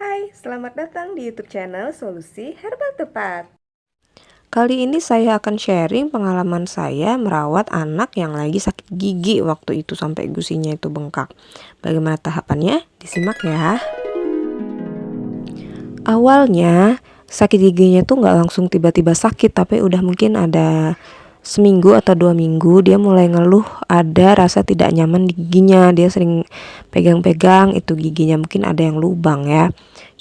Hai, selamat datang di YouTube channel Solusi Herbal Tepat. Kali ini saya akan sharing pengalaman saya merawat anak yang lagi sakit gigi waktu itu sampai gusinya itu bengkak. Bagaimana tahapannya? Disimak ya. Awalnya sakit giginya tuh nggak langsung tiba-tiba sakit, tapi udah mungkin ada seminggu atau 2 minggu dia mulai ngeluh ada rasa tidak nyaman di giginya. Dia sering pegang-pegang itu giginya, mungkin ada yang lubang ya.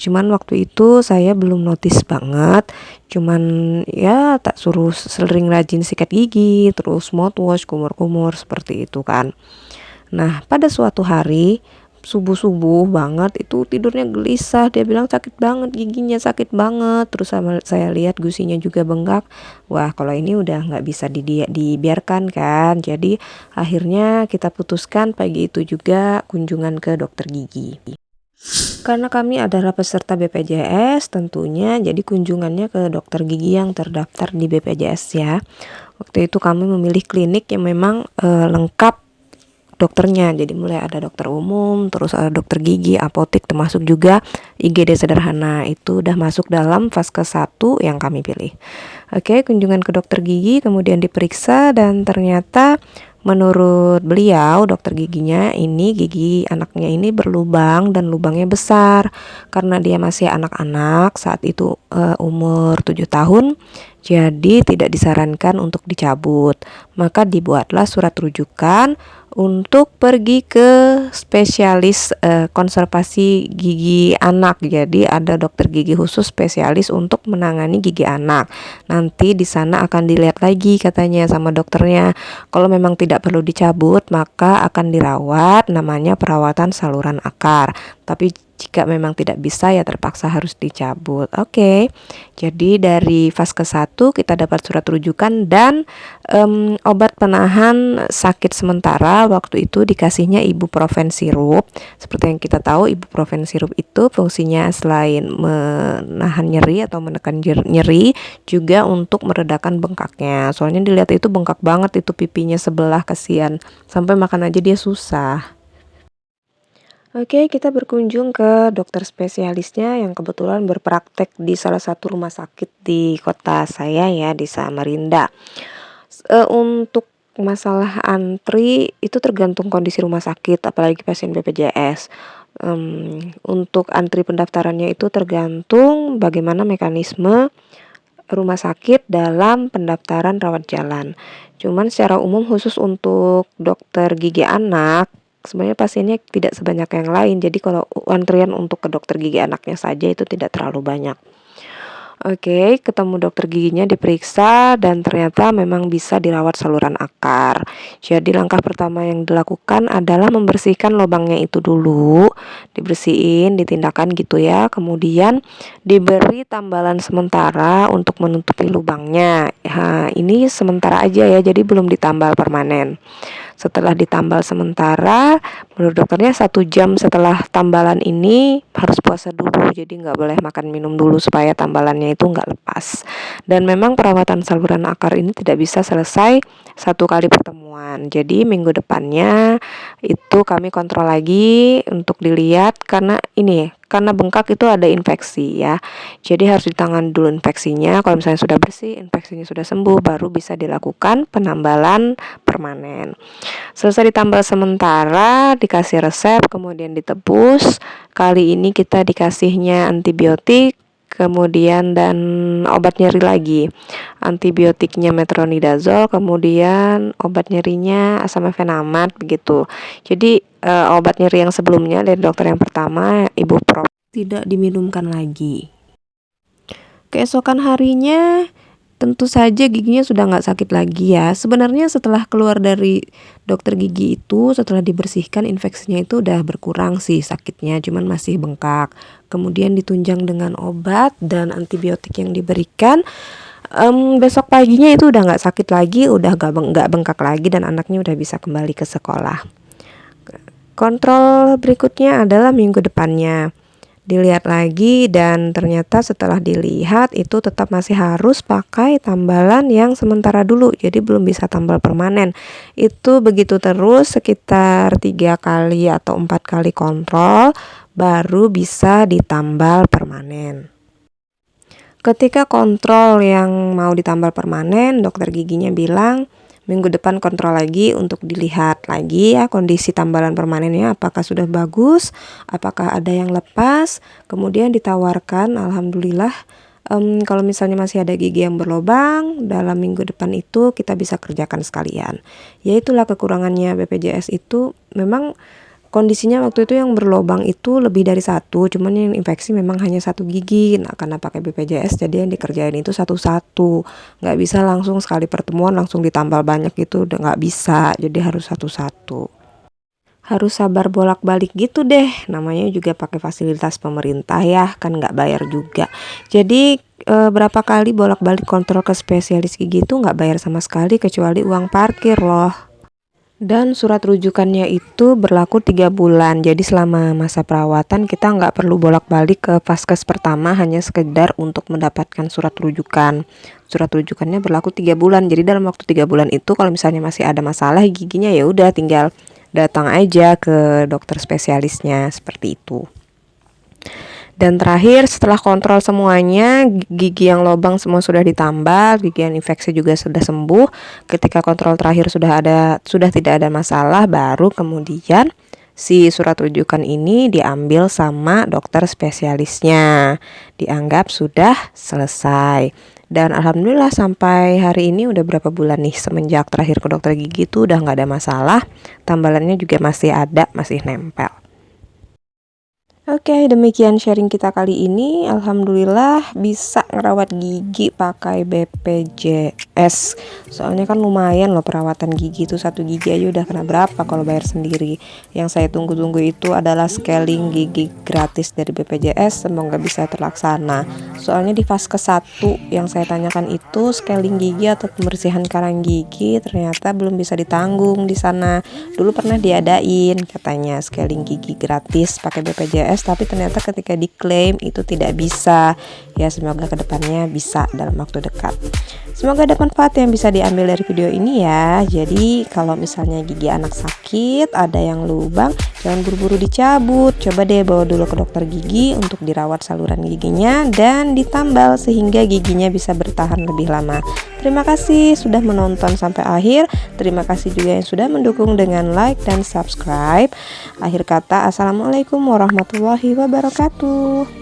Cuman waktu itu saya belum notice banget, cuman ya tak suruh sering rajin sikat gigi, terus mouthwash, kumur-kumur seperti itu kan. Nah, pada suatu hari subuh-subuh banget itu tidurnya gelisah, dia bilang sakit banget giginya, sakit banget. Terus sama saya lihat gusinya juga bengkak. Wah, kalau ini udah nggak bisa dibiarkan kan. Jadi akhirnya kita putuskan pagi itu juga kunjungan ke dokter gigi. Karena kami adalah peserta BPJS tentunya, jadi kunjungannya ke dokter gigi yang terdaftar di BPJS ya. Waktu itu kami memilih klinik yang memang lengkap dokternya, jadi mulai ada dokter umum, terus ada dokter gigi, apotek, termasuk juga IGD sederhana. Itu udah masuk dalam fase 1 yang kami pilih. Oke, kunjungan ke dokter gigi, kemudian diperiksa dan ternyata menurut beliau dokter giginya ini gigi anaknya ini berlubang dan lubangnya besar. Karena dia masih anak-anak saat itu umur 7 tahun, jadi tidak disarankan untuk dicabut. Maka dibuatlah surat rujukan untuk pergi ke spesialis konservasi gigi anak. Jadi ada dokter gigi khusus spesialis untuk menangani gigi anak. Nanti di sana akan dilihat lagi katanya sama dokternya. Kalau memang tidak perlu dicabut, maka akan dirawat, namanya perawatan saluran akar. Tapi jika memang tidak bisa ya terpaksa harus dicabut. Oke. Jadi dari fase 1 kita dapat surat rujukan dan obat penahan sakit sementara. Waktu itu dikasihnya ibuprofen sirup. Seperti yang kita tahu, ibuprofen sirup itu fungsinya selain menahan nyeri atau menekan nyeri, juga untuk meredakan bengkaknya. Soalnya dilihat itu bengkak banget itu pipinya sebelah, kasihan. Sampai makan aja dia susah. Oke, kita berkunjung ke dokter spesialisnya yang kebetulan berpraktek di salah satu rumah sakit di kota saya ya, di Samarinda. Untuk masalah antri itu tergantung kondisi rumah sakit, apalagi pasien BPJS. Untuk antri pendaftarannya itu tergantung bagaimana mekanisme rumah sakit dalam pendaftaran rawat jalan. Cuman secara umum khusus untuk dokter gigi anak, sebenarnya pasiennya tidak sebanyak yang lain. Jadi kalau antrian untuk ke dokter gigi anaknya saja itu tidak terlalu banyak. Oke, ketemu dokter giginya, diperiksa dan ternyata memang bisa dirawat saluran akar. Jadi langkah pertama yang dilakukan adalah membersihkan lubangnya itu dulu, dibersihin, ditindakan gitu ya. Kemudian diberi tambalan sementara untuk menutupi lubangnya. Ini sementara aja ya, jadi belum ditambal permanen. Setelah ditambal sementara, menurut dokternya 1 jam setelah tambalan ini harus puasa dulu. Jadi nggak boleh makan minum dulu supaya tambalannya itu nggak lepas. Dan memang perawatan saluran akar ini tidak bisa selesai 1 kali pertemuan. Jadi minggu depannya itu kami kontrol lagi untuk dilihat karena bengkak itu ada infeksi ya. Jadi harus ditangani dulu infeksinya. Kalau misalnya sudah bersih, infeksinya sudah sembuh, baru bisa dilakukan penambalan permanen. Selesai ditambal sementara, dikasih resep, kemudian ditebus. Kali ini kita dikasihnya antibiotik, kemudian dan obat nyeri lagi. Antibiotiknya metronidazol, kemudian obat nyerinya asam efenamat begitu. Jadi obat nyeri yang sebelumnya dari dokter yang pertama, ibuprofen, tidak diminumkan lagi. Keesokan harinya tentu saja giginya sudah nggak sakit lagi ya. Sebenarnya setelah keluar dari dokter gigi itu, setelah dibersihkan infeksinya itu udah berkurang sih sakitnya, cuman masih bengkak. Kemudian ditunjang dengan obat dan antibiotik yang diberikan. Besok paginya itu udah nggak sakit lagi, udah nggak bengkak lagi dan anaknya udah bisa kembali ke sekolah. Kontrol berikutnya adalah minggu depannya. Dilihat lagi dan ternyata setelah dilihat itu tetap masih harus pakai tambalan yang sementara dulu, jadi belum bisa tambal permanen. Itu begitu terus sekitar 3 kali atau 4 kali kontrol baru bisa ditambal permanen. Ketika kontrol yang mau ditambal permanen, dokter giginya bilang minggu depan kontrol lagi untuk dilihat lagi ya kondisi tambalan permanennya apakah sudah bagus, apakah ada yang lepas. Kemudian ditawarkan, alhamdulillah, kalau misalnya masih ada gigi yang berlubang dalam minggu depan itu kita bisa kerjakan sekalian. Ya itulah kekurangannya BPJS itu, memang kondisinya waktu itu yang berlubang itu lebih dari satu, cuman yang infeksi memang hanya satu gigi. Nah karena pakai BPJS jadi yang dikerjain itu satu-satu, nggak bisa langsung sekali pertemuan langsung ditambal banyak gitu, udah nggak bisa, jadi harus satu-satu. Harus sabar bolak-balik gitu deh, namanya juga pakai fasilitas pemerintah ya, kan nggak bayar juga. Jadi berapa kali bolak-balik kontrol ke spesialis gigi itu nggak bayar sama sekali kecuali uang parkir loh. Dan surat rujukannya itu berlaku 3 bulan. Jadi selama masa perawatan kita nggak perlu bolak-balik ke vaskes pertama, hanya sekedar untuk mendapatkan surat rujukan. Surat rujukannya berlaku 3 bulan. Jadi dalam waktu 3 bulan itu kalau misalnya masih ada masalah giginya ya udah tinggal datang aja ke dokter spesialisnya seperti itu. Dan terakhir setelah kontrol semuanya, gigi yang lubang semua sudah ditambal, gigi yang infeksi juga sudah sembuh. Ketika kontrol terakhir sudah tidak ada masalah, baru kemudian si surat rujukan ini diambil sama dokter spesialisnya. Dianggap sudah selesai. Dan alhamdulillah sampai hari ini udah berapa bulan nih semenjak terakhir ke dokter gigi itu udah nggak ada masalah. Tambalannya juga masih ada, masih nempel. Oke, demikian sharing kita kali ini. Alhamdulillah bisa ngerawat gigi pakai BPJS. Soalnya kan lumayan loh perawatan gigi itu, satu gigi aja udah kena berapa kalau bayar sendiri. Yang saya tunggu-tunggu itu adalah scaling gigi gratis dari BPJS. Semoga bisa terlaksana. Soalnya di vaskes 1 yang saya tanyakan itu scaling gigi atau pembersihan karang gigi ternyata belum bisa ditanggung di sana. Dulu pernah diadain katanya scaling gigi gratis pakai BPJS, tapi ternyata ketika diklaim itu tidak bisa. Ya semoga kedepannya bisa dalam waktu dekat. Semoga ada manfaat yang bisa diambil dari video ini ya. Jadi kalau misalnya gigi anak sakit, ada yang lubang, jangan buru-buru dicabut. Coba deh bawa dulu ke dokter gigi untuk dirawat saluran giginya dan ditambal sehingga giginya bisa bertahan lebih lama. Terima kasih sudah menonton sampai akhir. Terima kasih juga yang sudah mendukung dengan like dan subscribe. Akhir kata, assalamualaikum warahmatullahi wabarakatuh.